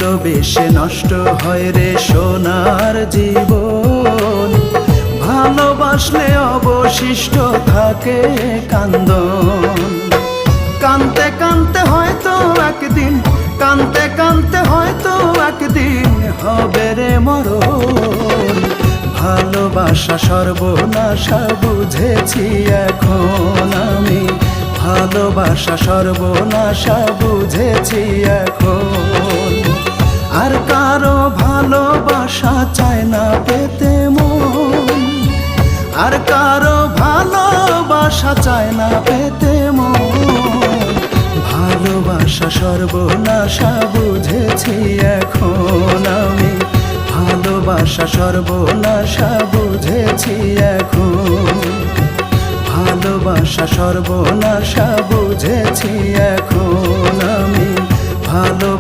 ভালোবেসে নষ্ট হয় রে সোনার জীবন, ভালোবাসলে অবশিষ্ট থাকে কান্দন। কানতে কানতে হয়তো একদিন, কানতে কানতে হয়তো একদিন হবে রে মরণ। ভালোবাসা সর্বনাশা বুঝেছি এখন আমি, ভালোবাসা সর্বনাশা বুঝেছি এখন। আর কারো ভালোবাসা চায় না পেতে মন, আর কারো ভালোবাসা চায় না পেতে মন। ভালোবাসা সর্বনাশা বুঝেছি এখন আমি, ভালোবাসা সর্বনাশা বুঝেছি এখন। ভালোবাসা সর্বনাশা বুঝেছি এখন আমি, ভালোবাসা